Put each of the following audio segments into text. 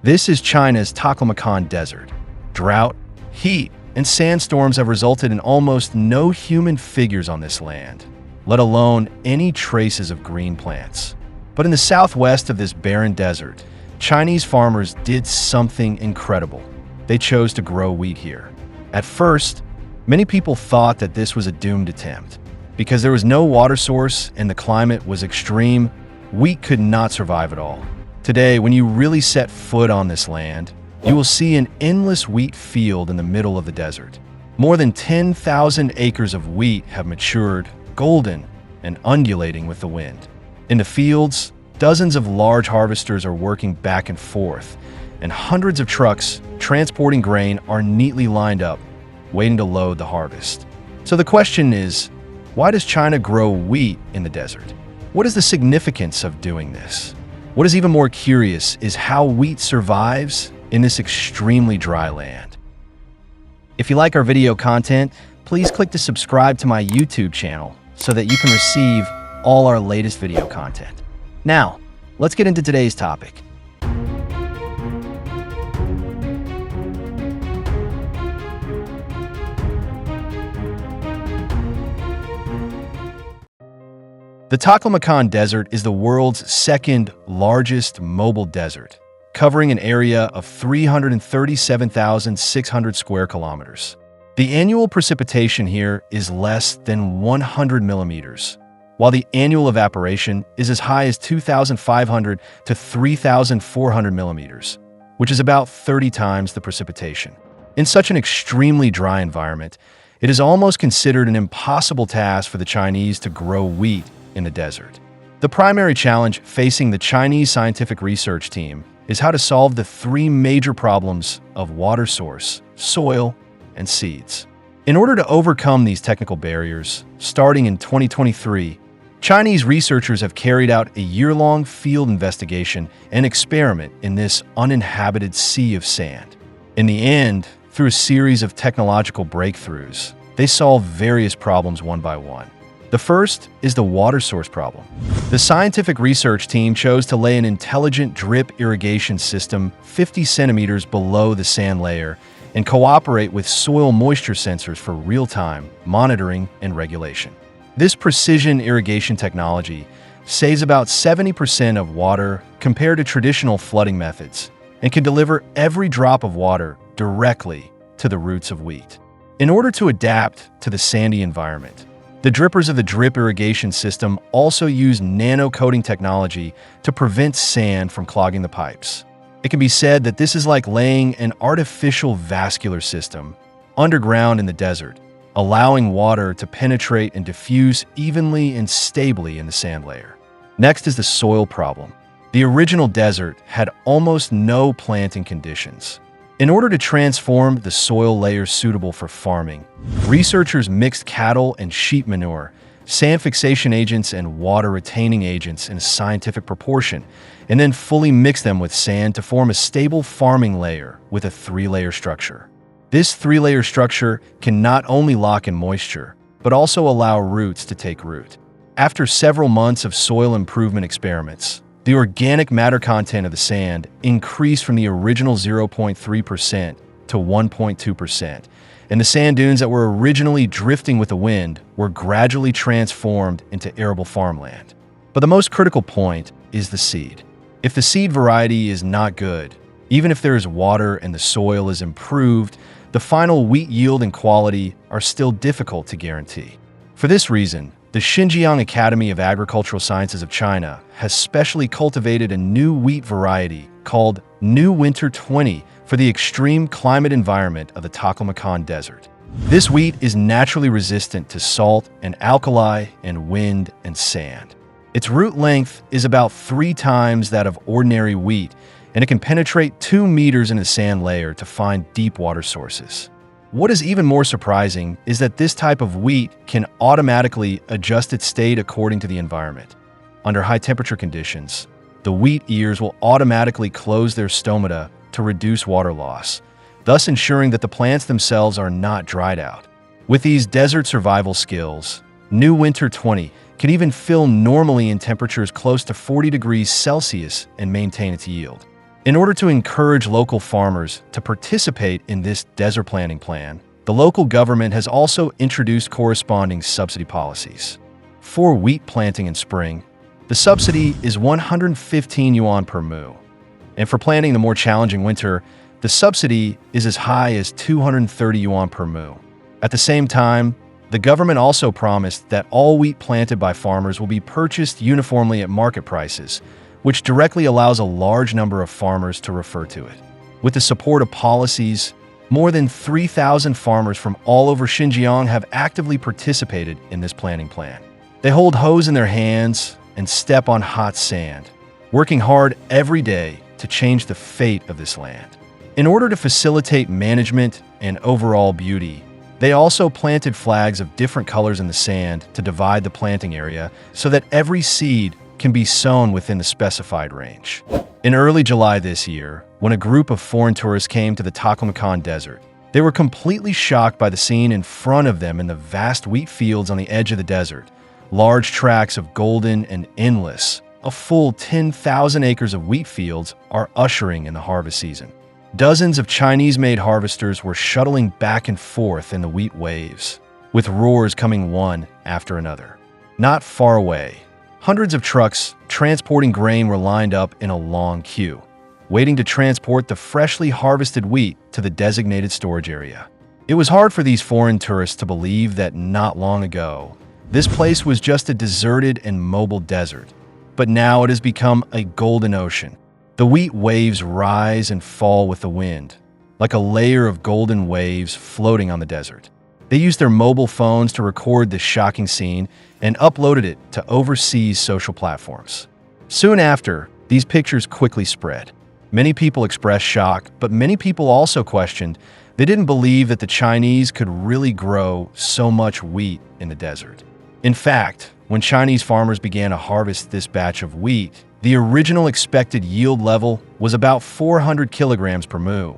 This is China's Taklamakan Desert. Drought, heat, and sandstorms have resulted in almost no human figures on this land, let alone any traces of green plants. But in the southwest of this barren desert, Chinese farmers did something incredible. They chose to grow wheat here. At first, many people thought that this was a doomed attempt. Because there was no water source and the climate was extreme, wheat could not survive at all. Today, when you really set foot on this land, you will see an endless wheat field in the middle of the desert. More than 10,000 acres of wheat have matured, golden, and undulating with the wind. In the fields, dozens of large harvesters are working back and forth, and hundreds of trucks transporting grain are neatly lined up, waiting to load the harvest. So the question is, why does China grow wheat in the desert? What is the significance of doing this? What is even more curious is how wheat survives in this extremely dry land. If you like our video content, please click to subscribe to my YouTube channel so that you can receive all our latest video content. Now, let's get into today's topic. The Taklamakan Desert is the world's second largest mobile desert, covering an area of 337,600 square kilometers. The annual precipitation here is less than 100 millimeters, while the annual evaporation is as high as 2,500 to 3,400 millimeters, which is about 30 times the precipitation. In such an extremely dry environment, it is almost considered an impossible task for the Chinese to grow wheat in the desert. The primary challenge facing the Chinese scientific research team is how to solve the three major problems of water source, soil, and seeds. In order to overcome these technical barriers, starting in 2023, Chinese researchers have carried out a year-long field investigation and experiment in this uninhabited sea of sand. In the end, through a series of technological breakthroughs, they solved various problems one by one. The first is the water source problem. The scientific research team chose to lay an intelligent drip irrigation system 50 centimeters below the sand layer and cooperate with soil moisture sensors for real-time monitoring and regulation. This precision irrigation technology saves about 70% of water compared to traditional flooding methods and can deliver every drop of water directly to the roots of wheat. In order to adapt to the sandy environment, the drippers of the drip irrigation system also use nano-coating technology to prevent sand from clogging the pipes. It can be said that this is like laying an artificial vascular system underground in the desert, allowing water to penetrate and diffuse evenly and stably in the sand layer. Next is the soil problem. The original desert had almost no planting conditions. In order to transform the soil layers suitable for farming, researchers mixed cattle and sheep manure, sand fixation agents and water-retaining agents in a scientific proportion, and then fully mixed them with sand to form a stable farming layer with a three-layer structure. This three-layer structure can not only lock in moisture, but also allow roots to take root. After several months of soil improvement experiments, the organic matter content of the sand increased from the original 0.3% to 1.2%, and the sand dunes that were originally drifting with the wind were gradually transformed into arable farmland. But the most critical point is the seed. If the seed variety is not good, even if there is water and the soil is improved, the final wheat yield and quality are still difficult to guarantee. For this reason, the Xinjiang Academy of Agricultural Sciences of China has specially cultivated a new wheat variety called New Winter 20 for the extreme climate environment of the Taklamakan Desert. This wheat is naturally resistant to salt and alkali and wind and sand. Its root length is about 3 times that of ordinary wheat, and it can penetrate 2 meters in the sand layer to find deep water sources. What is even more surprising is that this type of wheat can automatically adjust its state according to the environment. Under high temperature conditions, the wheat ears will automatically close their stomata to reduce water loss, thus ensuring that the plants themselves are not dried out. With these desert survival skills, New Winter 20 can even fill normally in temperatures close to 40 degrees Celsius and maintain its yield. In order to encourage local farmers to participate in this desert planting plan, the local government has also introduced corresponding subsidy policies. For wheat planting in spring, the subsidy is 115 yuan per mu. And for planting the more challenging winter, the subsidy is as high as 230 yuan per mu. At the same time, the government also promised that all wheat planted by farmers will be purchased uniformly at market prices, which directly allows a large number of farmers to refer to it. With the support of policies, more than 3,000 farmers from all over Xinjiang have actively participated in this planting plan. They hold hoes in their hands and step on hot sand, working hard every day to change the fate of this land. In order to facilitate management and overall beauty, they also planted flags of different colors in the sand to divide the planting area so that every seed can be sown within the specified range. In early July this year, when a group of foreign tourists came to the Taklamakan Desert, they were completely shocked by the scene in front of them in the vast wheat fields on the edge of the desert. Large tracts of golden and endless, a full 10,000 acres of wheat fields are ushering in the harvest season. Dozens of Chinese-made harvesters were shuttling back and forth in the wheat waves, with roars coming one after another. Not far away, hundreds of trucks transporting grain were lined up in a long queue, waiting to transport the freshly harvested wheat to the designated storage area. It was hard for these foreign tourists to believe that not long ago, this place was just a deserted and mobile desert, but now it has become a golden ocean. The wheat waves rise and fall with the wind, like a layer of golden waves floating on the desert. They used their mobile phones to record this shocking scene and uploaded it to overseas social platforms. Soon after, these pictures quickly spread. Many people expressed shock, but many people also questioned. They didn't believe that the Chinese could really grow so much wheat in the desert. In fact, when Chinese farmers began to harvest this batch of wheat, the original expected yield level was about 400 kilograms per mu,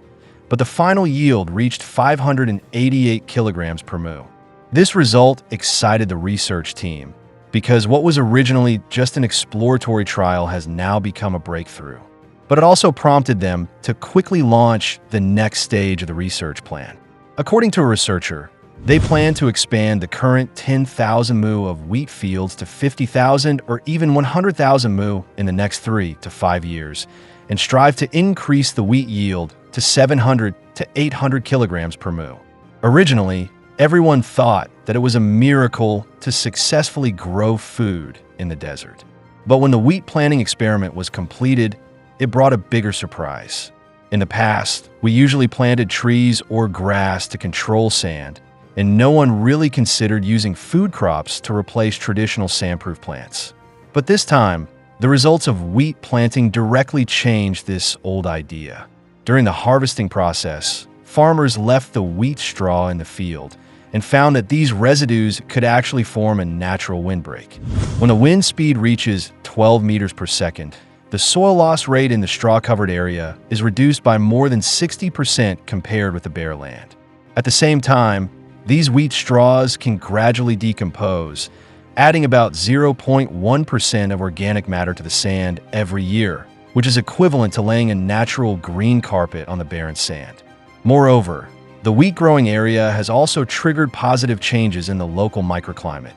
but the final yield reached 588 kilograms per mu. This result excited the research team, because what was originally just an exploratory trial has now become a breakthrough. But it also prompted them to quickly launch the next stage of the research plan. According to a researcher, they plan to expand the current 10,000 mu of wheat fields to 50,000 or even 100,000 mu in the next 3 to 5 years, and strive to increase the wheat yield to 700 to 800 kilograms per mu. Originally, everyone thought that it was a miracle to successfully grow food in the desert. But when the wheat planting experiment was completed, it brought a bigger surprise. In the past, we usually planted trees or grass to control sand, and no one really considered using food crops to replace traditional sandproof plants. But this time, the results of wheat planting directly changed this old idea. During the harvesting process, farmers left the wheat straw in the field and found that these residues could actually form a natural windbreak. When the wind speed reaches 12 meters per second, the soil loss rate in the straw-covered area is reduced by more than 60% compared with the bare land. At the same time, these wheat straws can gradually decompose, adding about 0.1% of organic matter to the sand every year, which is equivalent to laying a natural green carpet on the barren sand. Moreover, the wheat growing area has also triggered positive changes in the local microclimate.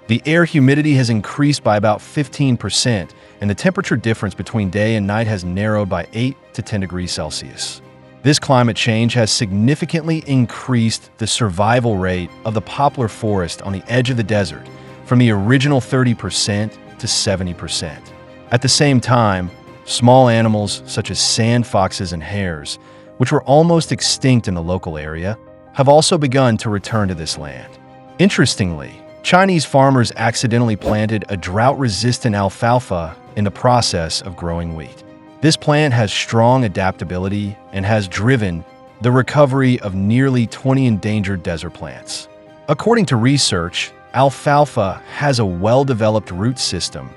The air humidity has increased by about 15%, and the temperature difference between day and night has narrowed by 8 to 10 degrees Celsius. This climate change has significantly increased the survival rate of the poplar forest on the edge of the desert from the original 30% to 70%. At the same time, small animals such as sand foxes and hares, which were almost extinct in the local area, have also begun to return to this land. Interestingly, Chinese farmers accidentally planted a drought-resistant alfalfa in the process of growing wheat. This plant has strong adaptability and has driven the recovery of nearly 20 endangered desert plants. According to research, alfalfa has a well-developed root system,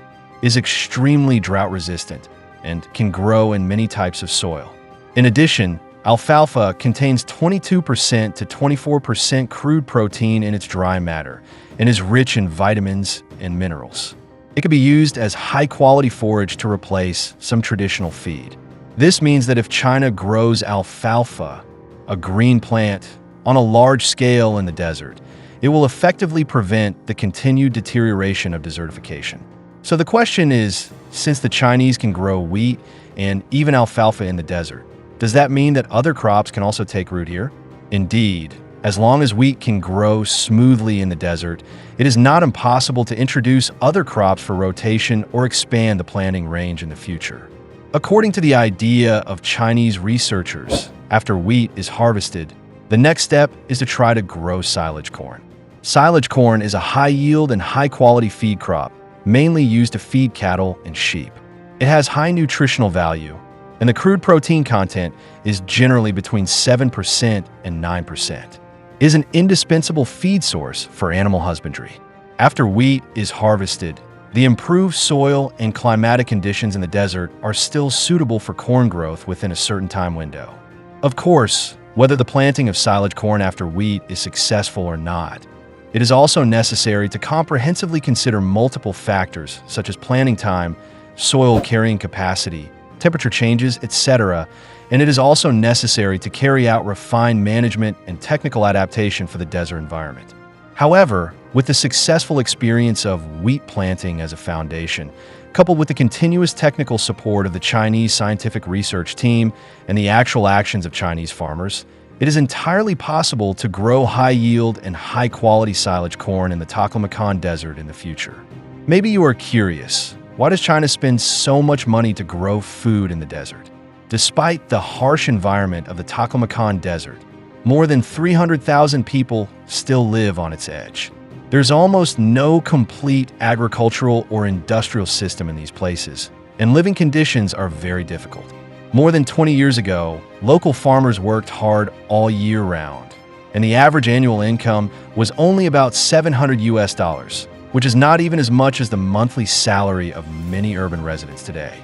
is extremely drought-resistant, and can grow in many types of soil. In addition, alfalfa contains 22% to 24% crude protein in its dry matter and is rich in vitamins and minerals. It can be used as high-quality forage to replace some traditional feed. This means that if China grows alfalfa, a green plant, on a large scale in the desert, it will effectively prevent the continued deterioration of desertification. So the question is, since the Chinese can grow wheat and even alfalfa in the desert, does that mean that other crops can also take root here? Indeed, as long as wheat can grow smoothly in the desert, it is not impossible to introduce other crops for rotation or expand the planting range in the future. According to the idea of Chinese researchers, after wheat is harvested, the next step is to try to grow silage corn. Silage corn is a high-yield and high-quality feed crop, mainly used to feed cattle and sheep. It has high nutritional value, and the crude protein content is generally between 7% and 9%. It is an indispensable feed source for animal husbandry. After wheat is harvested, the improved soil and climatic conditions in the desert are still suitable for corn growth within a certain time window. Of course, whether the planting of silage corn after wheat is successful or not, it is also necessary to comprehensively consider multiple factors such as planting time, soil carrying capacity, temperature changes, etc., and it is also necessary to carry out refined management and technical adaptation for the desert environment. However, with the successful experience of wheat planting as a foundation, coupled with the continuous technical support of the Chinese scientific research team and the actual actions of Chinese farmers, it is entirely possible to grow high-yield and high-quality silage corn in the Taklamakan Desert in the future. Maybe you are curious, why does China spend so much money to grow food in the desert? Despite the harsh environment of the Taklamakan Desert, more than 300,000 people still live on its edge. There's almost no complete agricultural or industrial system in these places, and living conditions are very difficult. More than 20 years ago, local farmers worked hard all year round, and the average annual income was only about $700, which is not even as much as the monthly salary of many urban residents today.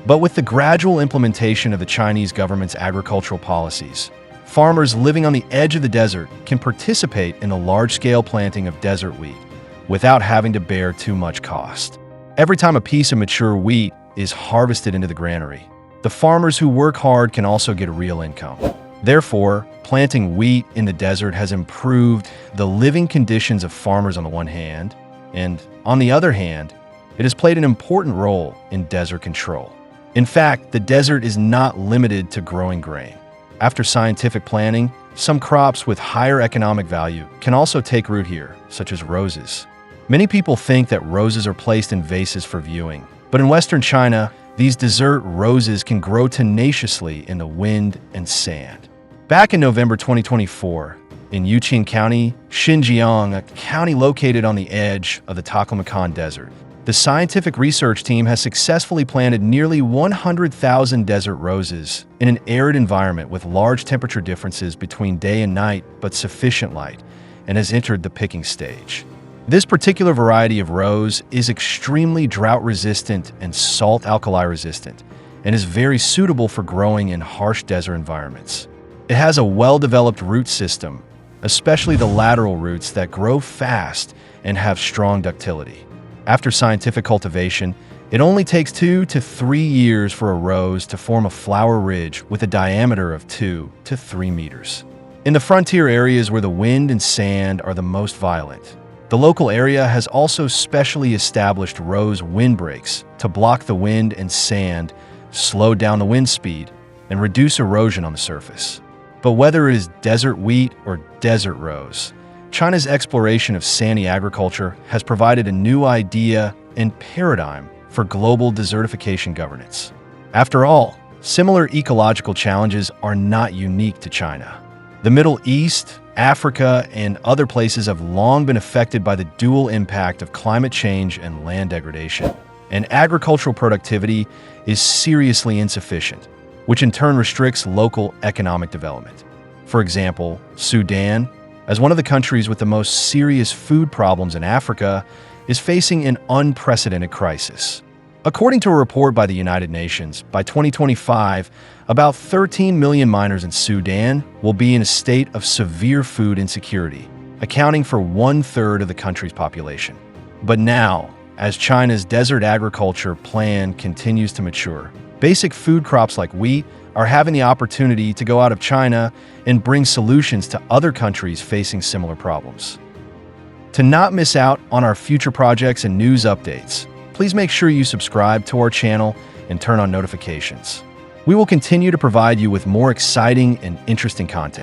But with the gradual implementation of the Chinese government's agricultural policies, farmers living on the edge of the desert can participate in the large-scale planting of desert wheat without having to bear too much cost. Every time a piece of mature wheat is harvested into the granary, the farmers who work hard can also get a real income. Therefore, planting wheat in the desert has improved the living conditions of farmers on the one hand, and on the other hand, it has played an important role in desert control. In fact, the desert is not limited to growing grain. After scientific planting, some crops with higher economic value can also take root here, such as roses. Many people think that roses are placed in vases for viewing, but in western China, these desert roses can grow tenaciously in the wind and sand. Back in November 2024, in Yuqing County, Xinjiang, a county located on the edge of the Taklamakan Desert, the scientific research team has successfully planted nearly 100,000 desert roses in an arid environment with large temperature differences between day and night but sufficient light, and has entered the picking stage. This particular variety of rose is extremely drought-resistant and salt-alkali resistant, and is very suitable for growing in harsh desert environments. It has a well-developed root system, especially the lateral roots that grow fast and have strong ductility. After scientific cultivation, it only takes 2 to 3 years for a rose to form a flower ridge with a diameter of 2 to 3 meters. In the frontier areas where the wind and sand are the most violent, the local area has also specially established rose windbreaks to block the wind and sand, slow down the wind speed, and reduce erosion on the surface. But whether it is desert wheat or desert rose, China's exploration of sandy agriculture has provided a new idea and paradigm for global desertification governance. After all, similar ecological challenges are not unique to China. The Middle East, Africa, and other places have long been affected by the dual impact of climate change and land degradation, and agricultural productivity is seriously insufficient, which in turn restricts local economic development. For example, Sudan, as one of the countries with the most serious food problems in Africa, is facing an unprecedented crisis. According to a report by the United Nations, by 2025, about 13 million miners in Sudan will be in a state of severe food insecurity, accounting for 1/3 of the country's population. But now, as China's desert agriculture plan continues to mature. Basic food crops like wheat are having the opportunity to go out of China and bring solutions to other countries facing similar problems. To not miss out on our future projects and news updates, please make sure you subscribe to our channel and turn on notifications. We will continue to provide you with more exciting and interesting content.